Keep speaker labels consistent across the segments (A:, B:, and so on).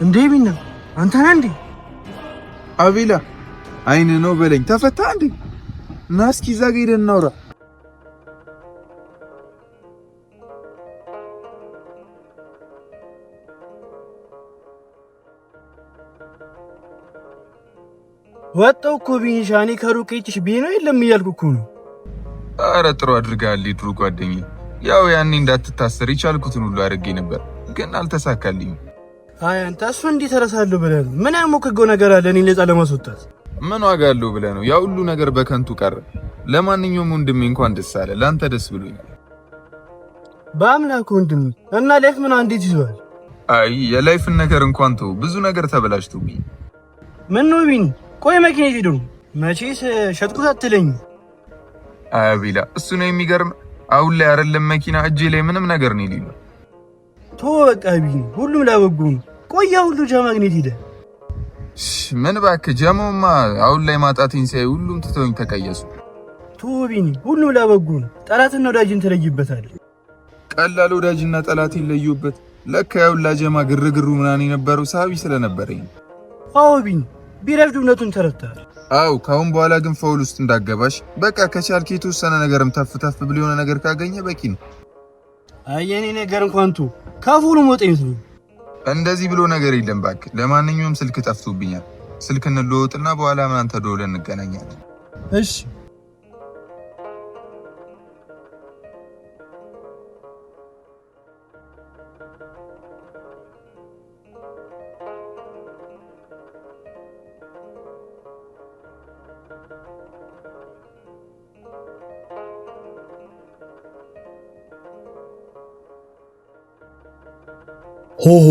A: እንዴ ቢና አንተ ነህ እንዴ?
B: አቤላ አይን ነው በለኝ። ተፈታ እንዴ? ና እስኪ እዛ ጋር ሄደን እናውራ።
A: ወጣው እኮ ቢኒሻኒ ከሩቅ እቺሽ ቢኖ የለም እያልኩ እኮ ነው።
B: ኧረ ጥሩ አድርጋል ድሩ ጓደኛዬ። ያው ያኔ እንዳትታሰር ይቻልኩትን ሁሉ አድርጌ ነበር ግን አልተሳካልኝም።
A: አይ አንተ እሱ እንዴት ተረሳለሁ ብለህ ነው? ምን ያሞከገው ነገር አለ እኔ ነፃ ለማስወጣት?
B: ምን ዋጋ አለው ብለህ ነው? ያ ሁሉ ነገር በከንቱ ቀረ። ለማንኛውም ወንድሜ እንኳን ደስ አለ። ላንተ ደስ ብሎኛል።
A: በአምላክ ወንድሜ እና ላይፍ ምን እንዴት ይዟል?
B: አይ የላይፍን ነገር እንኳን ተው፣ ብዙ ነገር ተበላሽቶብኝ።
A: ምን ነው ቢኒ? ቆይ መኪና ሄዶ ነው መቼስ ሸጥኩት አትለኝ?
B: አቤላ እሱ ነው የሚገርም። አሁን ላይ አይደለም መኪና እጄ ላይ ምንም ነገር ነው የሌለው።
A: ቶ በቃ ቢኒ ሁሉም ላበጎ ነው። ቆያ ሁሉ ጃማግኔት ሄደ።
B: ምን እባክህ ጀሞማ አሁን ላይ ማጣቴን ሲያይ ሁሉም ትተውኝ ተቀየሱ።
A: ቶ ቢኒ ሁሉም ላበጎ ነው። ጠላትና ወዳጅን ትለይበታለህ።
B: ቀላል ወዳጅና ጠላት ይለዩበት። ለካ ያው ላጀማ ግርግሩ ምናምን የነበረው ሳቢ ስለነበረኝ።
A: አዎ ቢኒ ቢረፍድ እውነቱን ተረድተሃል።
B: አው ካሁን በኋላ ግን ፋውል ውስጥ እንዳገባሽ በቃ ከቻልክ የተወሰነ ነገርም ተፍ ብሎ የሆነ ነገር ካገኘ በቂ ነው።
A: አየኔ ነገር እንኳን ቱ ካፉሉ ሞጤት ነው።
B: እንደዚህ ብሎ ነገር የለም እባክህ። ለማንኛውም ስልክ ጠፍቶብኛል። ስልክ እንለውጥና በኋላ ማን ተደውለን እንገናኛለን።
A: እሺ ሆሆ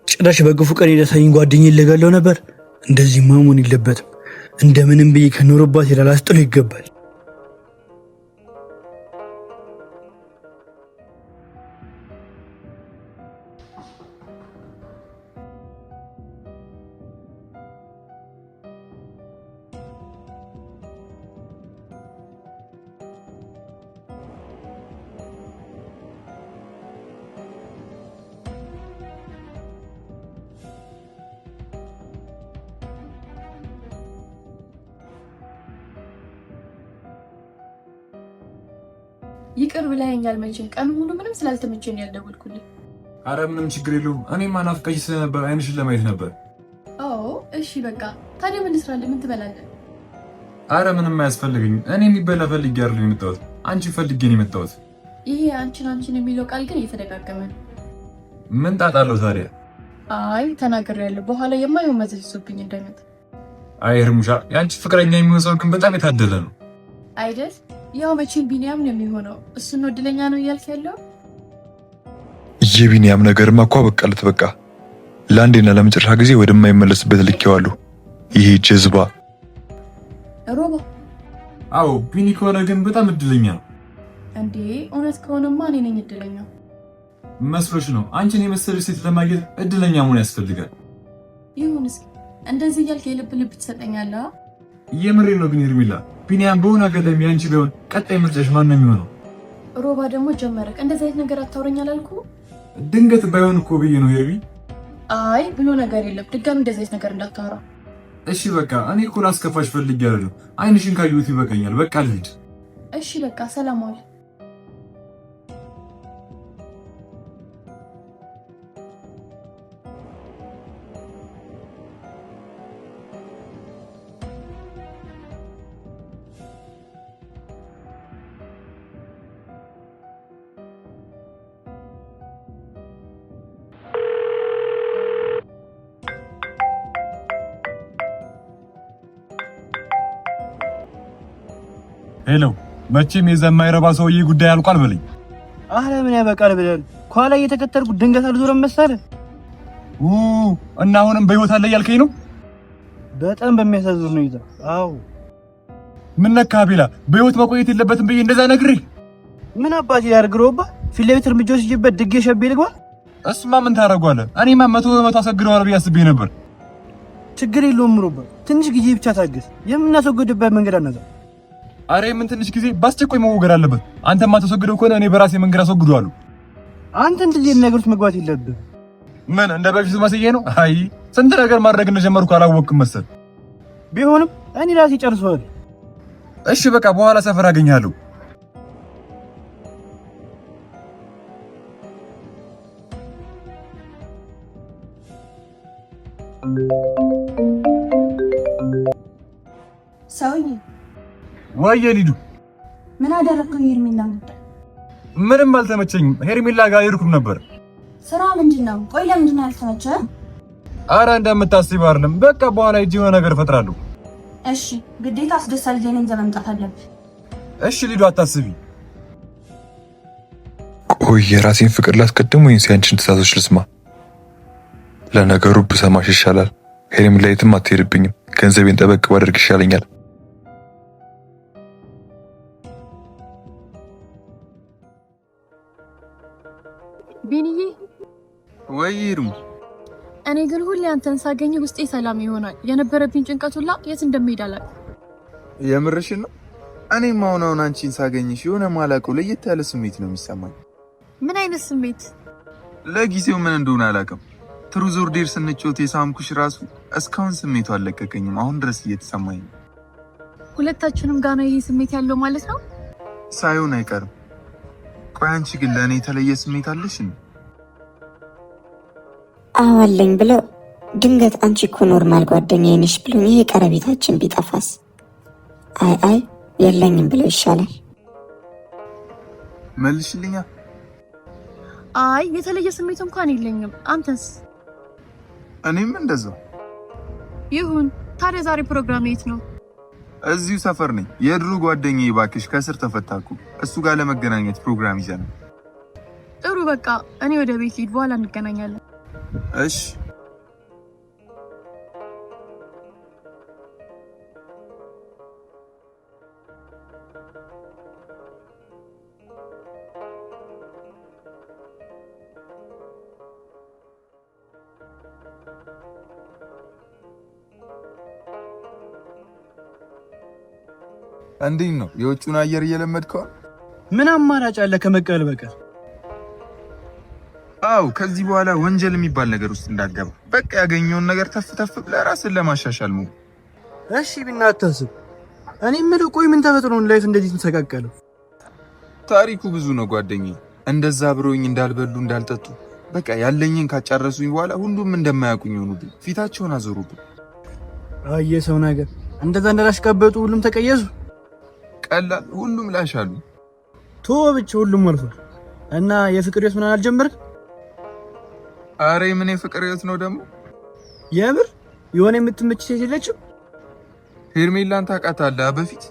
A: ጭራሽ በግፉ ቀን የደሳኝ ጓደኛዬን ልገለው ነበር። እንደዚህ መሆን የለበትም። እንደምንም ብዬ ከኖርባት ላስጥሎ ይገባል።
C: ይቅር ብለኸኛል። መቼም ቀን ሙሉ ምንም ስላልተመቸኝ ያልደወልኩልኝ።
D: አረ ምንም ችግር የለውም። እኔማ ናፍቀሽ ስለነበር አይንሽን ለማየት ነበር።
C: አዎ እሺ በቃ ታዲያ ምን ልስራልህ? ምን ትበላለህ?
D: አረ ምንም አያስፈልገኝም። እኔ የሚበላ ፈልጌ አይደለም የመጣሁት፣ አንቺን ፈልጌ ነው የመጣሁት።
C: ይሄ አንቺን የሚለው ቃል ግን እየተደጋገመ ነው።
D: ምን ጣጣ አለው ታዲያ?
C: አይ ተናግሬያለሁ። በኋላ የማይሆን መዘዝ ይዞብኝ እንዳይመጣ።
D: አይ እርሙሻ፣ የአንቺ ፍቅረኛ የሚሆን ሰው ግን በጣም የታደለ ነው
C: አይደል? ያው መቼም ቢኒያም ነው የሚሆነው። እሱን ነው እድለኛ ነው እያልክ ያለው?
E: የቢኒያም ነገርማ እኮ በቃለት። በቃ ለአንዴና ለመጨረሻ ጊዜ ወደማይመለስበት ልኬዋለሁ። ይሄ ጀዝባ
C: ሮባ።
D: አዎ ቢኒ ከሆነ ግን በጣም እድለኛ ነው
C: እንዴ። እውነት ከሆነማ እኔ ነኝ እድለኛ።
D: መስሎሽ ነው? አንቺን የመሰለሽ ሴት ለማግኘት እድለኛ መሆን ያስፈልጋል።
C: ይሁን እስኪ እንደዚህ እያልክ የልብ ልብ ትሰጠኛለህ?
D: የምሬ ነው ግን ሄርሜላ፣ ቢኒያም በሆነ አጋጣሚ አንቺ ቢሆን ቀጣይ ምርጫሽ ማን ነው የሚሆነው?
C: ሮባ ደግሞ ጀመረክ። እንደዚህ አይነት ነገር አታውረኝ አላልኩህ?
D: ድንገት ባይሆን እኮ ብዬ ነው ሄርሚ።
C: አይ ብሎ ነገር የለም። ድጋሚ እንደዚህ አይነት ነገር እንዳታወራ
D: እሺ? በቃ እኔ እኮ ላስከፋሽ ፈልጌ አይደለም። አይንሽን ካየሁት ይበቃኛል። በቃ ልሂድ።
C: እሺ በቃ ሰላም ዋል።
D: ሄሎ፣ መቼም የማይረባ ሰውዬ ጉዳይ አልቋል በለኝ።
A: አረ ምን ያበቃል ብለን ኋላ እየተከተልኩ ድንገት አልዞረም መሰለህ?
D: እና አሁንም በህይወት አለ እያልከኝ ነው?
A: በጣም በሚያሳዝን ሁኔታ። አዎ
D: ምን ነካ ቤላ? በህይወት መቆየት የለበትም ብዬ እንደዛ ነግሬህ
A: ምን አባቴ ያርግሮባ? ፊት ለፊት እርምጃ ወስጄበት ድጌ ሸቤ ልግባ?
D: እሱማ ምን ታደርገዋለህ? እኔማ 100% አሰግደዋለሁ ብዬ አስቤ ነበር።
A: ችግር የለውም ሮባ፣ ትንሽ ጊዜ ብቻ ታገስ። የምናስወግድበት መንገድ አናዛ።
D: አሬ ምን ትንሽ ጊዜ ባስቸኳይ መወገድ አለበት። አንተማ ተሰግደው ከሆነ እኔ በራሴ መንገድ አስወግደዋለሁ።
A: አንተ እንደዚህ ነገር ውስጥ መግባት የለብህም።
D: ምን እንደ በፊቱ መስዬ ነው? አይ ስንት ነገር ማድረግ እንደጀመርኩ አላወቅኩም መሰል።
A: ቢሆንም እኔ ራሴ ጨርሰዋል።
D: እሺ በቃ በኋላ ሰፈር አገኛለሁ።
F: ሰውዬ
D: ወይዬ ሊዱ
F: ምን አደረግከው? ሄርሜላ
D: ምንም አልተመቸኝም። ሄርሜላ ጋር ይርኩም ነበር።
F: ስራ ምንድነው? ቆይ ለምንድነው ያልተመቸህ?
D: አረ እንደምታስቢው አይደለም። በቃ በኋላ ሂጅ የሆነ ነገር እፈጥራለሁ።
F: እሺ ግዴታ አስደሳች ዜና ይዘህ መምጣት አለብህ።
D: እሺ ሊዱ አታስቢ።
E: ቆይ የራሴን ፍቅር ላስቀድም ወይስ ያንቺን ትዕዛዞች ልስማ? ለነገሩ ብሰማሽ ይሻላል። ሄርሜላ የትም አትሄድብኝም። ገንዘቤን ጠበቅ ባደርግ ይሻለኛል።
C: ቢኒዬ
B: ወይ ይሩም
C: እኔ ግን ሁሌ አንተን ሳገኝ ውስጤ ሰላም ይሆናል። የነበረብኝ ጭንቀት ሁላ የት እንደሚሄድ አላውቅም።
B: የምርሽን ነው? እኔም አሁን አንቺን ሳገኝሽ የሆነ ማላውቀው ለየት ያለ ስሜት ነው የሚሰማኝ።
C: ምን አይነት ስሜት?
B: ለጊዜው ምን እንደሆነ አላውቅም። ትሩዝ ኦር ዴር ስንጮት የሳምኩሽ ራሱ እስካሁን ስሜቱ አልለቀቀኝም። አሁን ድረስ እየተሰማኝ ነው።
C: ሁለታችንም ጋር ነው ይሄ ስሜት ያለው ማለት ነው?
B: ሳይሆን አይቀርም። ቆይ አንቺ ግን ለእኔ የተለየ ስሜት አለሽ?
G: አዋለኝ ብለው ድንገት አንቺ እኮ ኖርማል ጓደኛዬ ነሽ ብሎኝ ይሄ ቀረቤታችን ቢጠፋስ? አይ የለኝም ብለው ይሻላል።
B: መልሽልኛ።
C: አይ የተለየ ስሜት እንኳን የለኝም። አንተስ?
B: እኔም እንደዛው።
C: ይሁን። ታዲያ ዛሬ ፕሮግራም የት ነው?
B: እዚሁ ሰፈር ነኝ። የድሮ ጓደኛዬ ባክሽ ከስር ተፈታኩ። እሱ ጋር ለመገናኘት ፕሮግራም ይዘናል።
C: ጥሩ በቃ እኔ ወደ ቤት ልሂድ፣ በኋላ እንገናኛለን።
B: እሺ እንዴት ነው የውጭውን አየር እየለመድከው?
A: ምን አማራጭ አለ ከመቀበል በቀር?
B: አው ከዚህ በኋላ ወንጀል የሚባል ነገር ውስጥ እንዳትገባ። በቃ ያገኘውን ነገር ተፍ ተፍ ብለህ ራስን ለማሻሻል ነው።
A: እሺ ቢናታስብ እኔ የምልህ ቆይ ምን ተፈጥሮ ነው ላይፍ እንደዚህ ተሰቃቀለው?
B: ታሪኩ ብዙ ነው ጓደኛዬ። እንደዛ ብሮኝ እንዳልበሉ እንዳልጠጡ በቃ ያለኝን ካጫረሱኝ በኋላ ሁሉም እንደማያውቁኝ ሆኑብኝ። ፊታቸውን አዞሩብኝ።
A: አየ ሰው ነገር እንደዛ እንደላሽቀበጡ ሁሉም ተቀየሱ።
B: ቀላል ሁሉም ላሻሉ።
A: ቶ ብቻ ሁሉም አልፏል። እና የፍቅር ህይወት ምን አልጀመርክ?
B: አሬ ምን የፍቅር ህይወት ነው ደግሞ?
A: የምር የሆነ የምትመች ሴት የለችም?
B: ሄርሜላን ታውቃታለህ? በፊት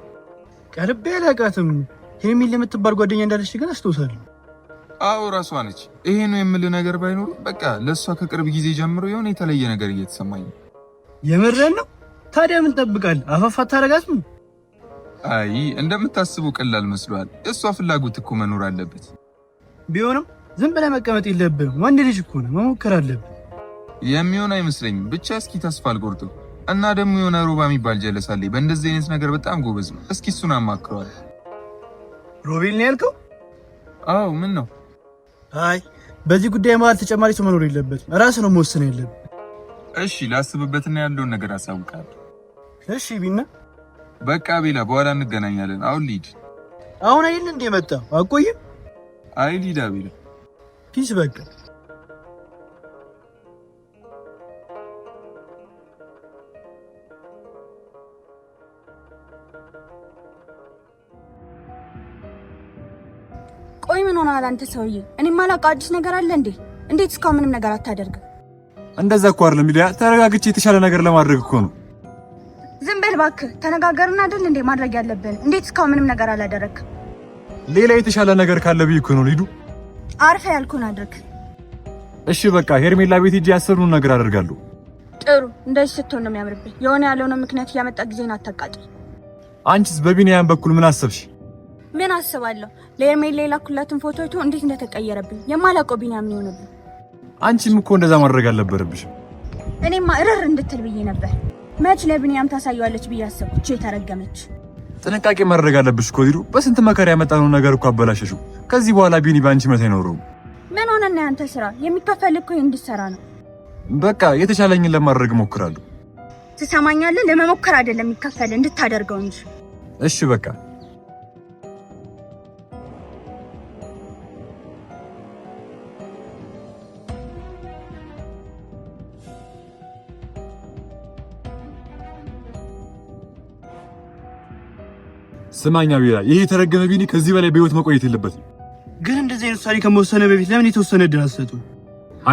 A: ቀርቤ አላውቃትም። ሄርሜላ የምትባል ጓደኛ እንዳለች ግን አስታውሳለሁ።
B: አዎ ራሷ ነች። ይሄ ነው የምልህ ነገር ባይኖር በቃ ለሷ ከቅርብ ጊዜ ጀምሮ የሆነ የተለየ ነገር እየተሰማኝ ነው።
A: የምርህን ነው? ታዲያ ምን ጠብቃለህ? አፋፋት ታረጋትም?
B: አይ እንደምታስበው ቀላል መስሏል። እሷ ፍላጎት እኮ መኖር አለበት።
A: ቢሆንም ዝም ብለህ መቀመጥ የለብህም። ወንድ ልጅ እኮ ነው፣ መሞከር አለብህ።
B: የሚሆን አይመስለኝም። ብቻ እስኪ ተስፋ አልቆርጥም። እና ደግሞ የሆነ ሮባ የሚባል ጀለሳለኝ በእንደዚህ አይነት ነገር በጣም ጎበዝ ነው። እስኪ እሱን አማክረዋል።
A: ሮቤል ነው ያልከው?
B: አዎ ምን ነው?
A: አይ በዚህ ጉዳይ መሀል ተጨማሪ ሰው መኖር የለበትም። ራስህ ነው መወሰን ያለብህ።
B: እሺ ላስብበትና ያለውን ነገር አሳውቃለሁ።
A: እሺ ቢና
B: በቃ ቤላ በኋላ እንገናኛለን። አሁን ሊድ
A: አሁን አይደል እንደ መጣ አቆይም።
B: አይ ሊዳ ቤላ
A: ፒስ በቃ
F: ቆይ ምን ሆነሃል አንተ ሰውዬ? እኔ ማላውቀው አዲስ ነገር አለ እንዴ? እንዴት እስካሁን ምንም ነገር አታደርግም?
D: እንደዛ እኮ አይደለም ሊዳ፣ ተረጋግቼ የተሻለ ነገር ለማድረግ እኮ ነው።
F: ዝም በል እባክህ። ተነጋገርን አይደል እንዴ ማድረግ ያለብን? እንዴት እስካሁን ምንም ነገር አላደረግም?
D: ሌላ የተሻለ ነገር ካለ ብዬ እኮ ነው ሊዱ።
F: አርፈ ያልኩህን አድርግ።
D: እሺ በቃ ሄርሜላ ቤት ሂጅ፣ ያሰብነውን ነገር አደርጋለሁ።
F: ጥሩ፣ እንደዚህ ስትሆን ነው የሚያምርብኝ። የሆነ ያልሆነ ምክንያት እያመጣ ጊዜን አታቃጥል።
D: አንቺስ በቢኒያም በኩል ምን አሰብሽ?
F: ምን አስባለሁ? ለሄርሜላ የላኩላትን ፎቶ አይቶ እንዴት እንደተቀየረብኝ የማላውቀው ቢኒያም ነው የሆነብኝ።
D: አንቺም እኮ እንደዛ ማድረግ አልነበረብሽም።
F: እኔማ እረር እንድትል ብዬ ነበር። መች ለቢኒያም ታሳየዋለች ብዬ አሰብኩ። የተረገመች።
D: ጥንቃቄ ማድረግ አለብሽ እኮ ሊዱ። በስንት መከራ ያመጣነው ነገር እኮ አበላሸሽው። ከዚህ በኋላ ቢኒ ባንቺ መት አይኖረውም።
F: ምን ሆነና ያንተ ስራ የሚከፈል እኮ እንድትሰራ ነው።
D: በቃ የተቻለኝን ለማድረግ እሞክራለሁ።
F: ትሰማኛለህ? ለመሞከር አይደለም የሚከፈል እንድታደርገው እንጂ።
D: እሺ በቃ ስማኛ ቢራ፣ ይሄ የተረገመ ቢኒ ከዚህ በላይ በህይወት መቆየት የለበትም።
A: ግን እንደዚህ አይነት ውሳኔ ከመወሰነ በፊት ለምን የተወሰነ እድል አትሰጡም?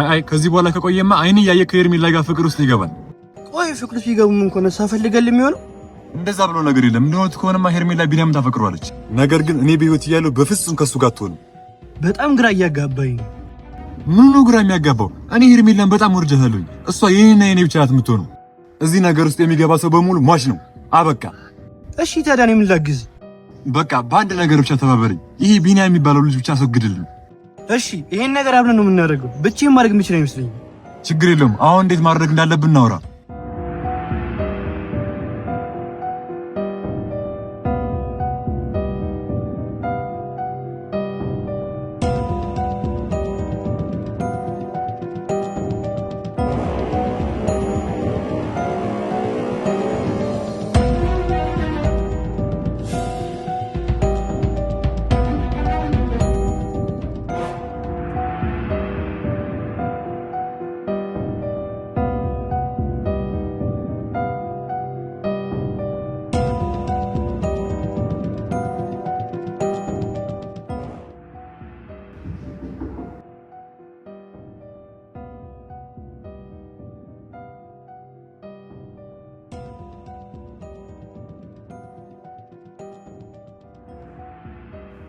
D: አይ ከዚህ በኋላ ከቆየማ አይኔ ያየ ከሄርሜላ ጋር ፍቅር ውስጥ ይገባል።
A: ቆይ ፍቅር ውስጥ ይገቡም እንኳን እሷ ፈልገል የሚሆነው
D: እንደዛ ብሎ ነገር የለም። እንደሆነ ከሆነማ ሄርሜላ ቢኒያም ታፈቅሯለች። ነገር ግን እኔ በህይወት እያለሁ በፍጹም ከሱ ጋር አትሆንም።
A: በጣም ግራ እያጋባኝ ነው።
D: ምን ነው ግራ የሚያጋባው? እኔ ሄርሜላን በጣም ወርጃታለሁ። እሷ የኔና የኔ ብቻ ናት የምትሆነው። እዚህ ነገር ውስጥ የሚገባ ሰው በሙሉ ሟች ነው። አበቃ።
A: እሺ ታዲያ እኔ ምን ላግዝ?
D: በቃ በአንድ ነገር ብቻ ተባበረኝ። ይሄ ቢኒያም የሚባለው ልጅ ብቻ አስወግድልኝ።
A: እሺ ይሄን ነገር አብረን ነው የምናደርገው። ብቻዬን ማድረግ የምችል አይመስለኝም።
D: ችግር የለውም። አሁን እንዴት ማድረግ እንዳለብን እናውራ።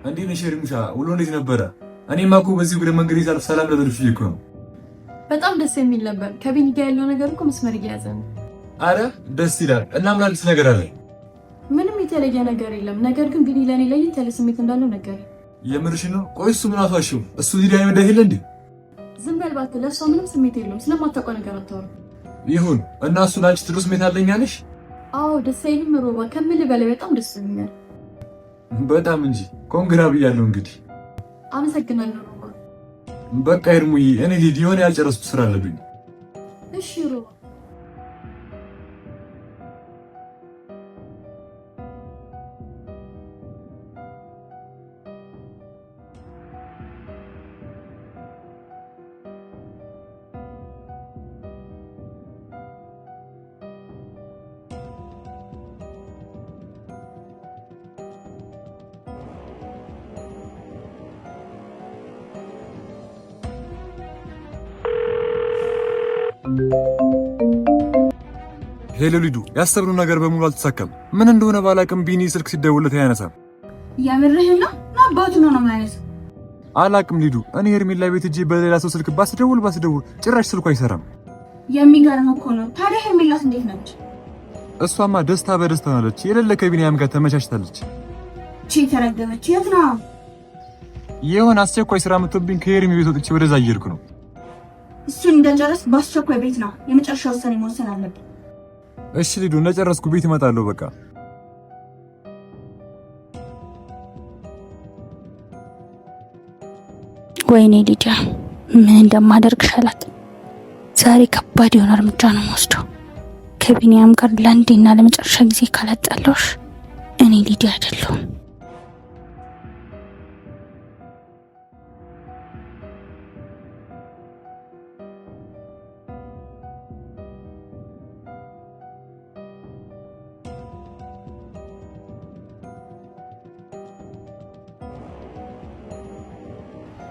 D: እንዴት ነሽ ሄርሙሻ? ውሎ እንዴት ነበረ? እኔማ እኮ በዚህ ወደ መንገድ ይዛል ሰላም ለበልሽ እኮ ነው።
C: በጣም ደስ የሚል ነበር። ከቢኒ ጋር ያለው ነገር እኮ መስመር እየያዘ ነው።
D: አረ ደስ ይላል። እና ምን አዲስ ነገር አለ?
C: ምንም የተለየ ነገር የለም። ነገር ግን ቢኒ ለኔ ለየት ያለ ስሜት እንዳለው ነገር።
D: የምርሽ ነው? ቆይ እሱ ምን አፋሽው? እሱ ሊዳ ይመዳህ የለ እንዴ?
C: ዝም በል እባክህ። ለእሷ ምንም ስሜት የለውም። ስለማታውቀው ነገር አታወራ።
D: ይሁን እና እሱ ላንቺ ጥሩ ስሜት አለኝ አለሽ?
C: አዎ ደስ አይልም ሮባ? ከምልህ በላይ በጣም ደስ ይለኛል።
D: በጣም እንጂ። ኮንግራ ብያለሁ እንግዲህ።
C: አመሰግናለሁ ሮባ።
D: በቃ ሄርሙዬ እኔ ልሂድ፣ የሆነ ያልጨረስኩት ስራ አለብኝ።
C: እሺ ሮባ።
D: ሄሎ ሊዱ፣ ያሰብነው ነገር በሙሉ አልተሳካም። ምን እንደሆነ ባላቅም ቢኒ ስልክ ሲደውልለት አያነሳም።
F: የምርህን ነው? አባቱ ነው ማለት
D: አላቅም ሊዱ። እኔ ሄርሜላ ቤት እጄ በሌላ ሰው ስልክ ባስደውል ጭራሽ ስልኩ አይሰራም።
F: የሚገርም እኮ ነው። ታዲያ ሄርሜላስ እንዴት ነች?
D: እሷማ ደስታ በደስታ ናለች። የሌለ ከቢኒያም ጋር ተመቻችታለች።
F: ተረገመች። የት ነው?
D: የሆነ አስቸኳይ ስራ መጥቶብኝ ከሄርሜ ቤት ወጥቼ ወደዛ እየሄድኩ ነው።
F: እሱን እንደጨረስ በአስቸኳይ ቤት ነው የመጨረሻ ውሳኔ መወሰን አለብን።
D: እሺ ሊዱ፣ እንደጨረስኩ ቤት እመጣለሁ። በቃ
H: ወይኔ ሊዲያ፣ ምን እንደማደርግሽ አላውቅም። ዛሬ ከባድ የሆነ እርምጃ ነው የምወስደው። ከቢኒያም ጋር ለአንዴና ለመጨረሻ ጊዜ ካላጣለሁሽ እኔ ሊዲያ አይደለሁም።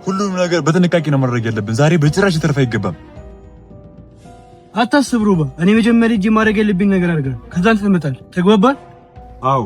D: ሁሉንም ነገር በጥንቃቄ ነው ማድረግ ያለብን። ዛሬ በጭራሽ ተርፍ አይገባም።
A: አታስብ ሩባ፣ እኔ መጀመሪያ እጄ ማድረግ ያለብኝ ነገር አድርገን ከዛ ትመጣለህ። ተግባባን?
D: አዎ